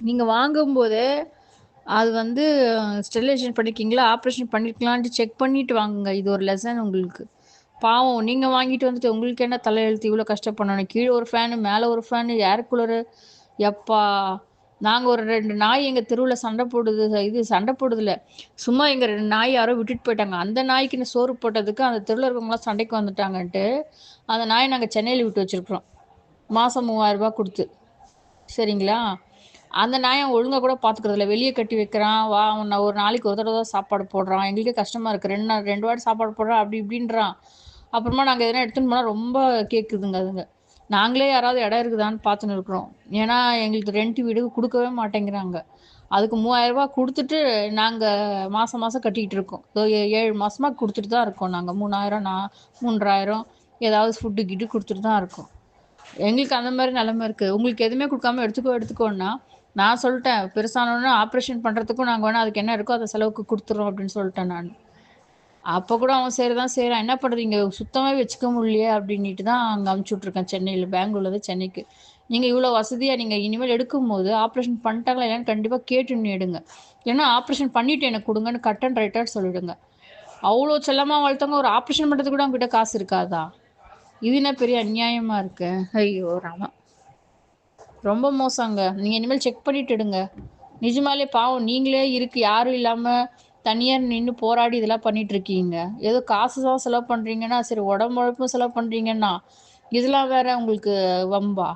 நீங்கள் வாங்கும்போது அது வந்து ஸ்டெரிலைசேஷன் பண்ணியிருக்கீங்களா, ஆப்ரேஷன் பண்ணியிருக்கலான்ட்டு செக் பண்ணிட்டு வாங்குங்க. இது ஒரு லெசன் உங்களுக்கு. பாவம் நீங்கள் வாங்கிட்டு வந்துட்டு உங்களுக்கு என்ன தலையெழுத்து இவ்வளோ கஷ்டப்படணும். கீழே ஒரு ஃபேனு, மேலே ஒரு ஃபேனு, ஏர் கூலரு. எப்பா! நாங்கள் ஒரு 2 நாய் எங்கள் தெருவில் சண்டை போடுது. இது சண்டை போடுதில்ல, சும்மா எங்கள் 2 நாய் யாரோ விட்டுட்டு போயிட்டாங்க. அந்த நாய்க்கு சோறு போட்டதுக்கு அந்த தெருவில் இருக்கவங்களாம் சண்டைக்கு வந்துட்டாங்கன்ட்டு அந்த நாயை நாங்கள் சென்னையில் விட்டு வச்சுருக்குறோம். மாதம் 3000 கொடுத்து. சரிங்களா? அந்த நாயை ஒழுங்காக கூட பார்த்துக்கிறதில்ல. வெளியே கட்டி வைக்கிறான். நான் ஒரு நாளைக்கு ஒரு தடவை தான் சாப்பாடு போடுறான். எங்களுக்கே கஷ்டமாக இருக்குது. 2 வாட்டி சாப்பாடு போடுறான் அப்படி இப்படின்றான். அப்புறமா நாங்கள் எதனா எடுத்துன்னு போனால் ரொம்ப கேட்குதுங்க அதுங்க. நாங்களே யாராவது இடம் இருக்குதான்னு பார்த்துன்னு இருக்கிறோம். ஏன்னா எங்களுக்கு ரெண்ட் வீடு கொடுக்கவே மாட்டேங்கிறாங்க. அதுக்கு 3000 கொடுத்துட்டு நாங்கள் மாதம் மாதம் கட்டிக்கிட்டு இருக்கோம். 7 மாதமாக கொடுத்துட்டு தான் இருக்கோம். நாங்கள் 3000 3000 ஏதாவது ஃபுட்டு கிட்டு கொடுத்துட்டு தான் இருக்கோம். எங்களுக்கு அந்த மாதிரி நிலைமை இருக்குது. உங்களுக்கு எதுவுமே கொடுக்காம எடுத்துக்கோன்னா நான் சொல்லிட்டேன், பெருசானோன்னா ஆப்ரேஷன் பண்ணுறதுக்கும் நாங்கள் வேணால் அதுக்கு என்ன இருக்கோ அதை செலவுக்கு கொடுத்துறோம் அப்படின்னு சொல்லிட்டேன் நான். அப்போ கூட அவன் சரி தான் செய்கிறான். என்ன பண்ணுறது, இங்கே சுத்தமாகவே வச்சுக்க முடியலையே அப்படின்ட்டு தான் அங்கே அமுச்சு விட்ருக்கேன் சென்னையில். பெங்களூர்லேருந்து சென்னைக்கு. நீங்கள் இவ்வளோ வசதியாக நீங்கள் இனிமேல் எடுக்கும்போது ஆப்ரேஷன் பண்ணிட்டாங்களா இல்லையான்னு கண்டிப்பாக கேட்டுன்னு எடுங்க. ஏன்னா ஆப்ரேஷன் பண்ணிவிட்டு எனக்கு கொடுங்கன்னு கட் அண்ட் ரைட்டாக சொல்லிவிடுங்க. அவ்வளோ செல்லமாக வளர்த்தவங்க ஒரு ஆப்ரேஷன் பண்ணுறதுக்கு கூட அவங்ககிட்ட காசு இருக்காதா? இது என்ன பெரிய அநியாயமாக இருக்கு. ஐயோ ராமா, ரொம்ப மோசங்க. நீங்கள் இனிமேல் செக் பண்ணிட்டு எடுங்க. நிஜமாலே பாவம், நீங்களே இருக்கு யாரும் இல்லாமல் தனியாக நின்று போராடி இதெல்லாம் பண்ணிட்டு இருக்கீங்க. ஏதோ காசு தான் செலவு பண்ணுறீங்கன்னா சரி, உடம்பு உழைப்பும் செலவு பண்ணுறீங்கன்னா இதெல்லாம் வேற உங்களுக்கு வம்பா?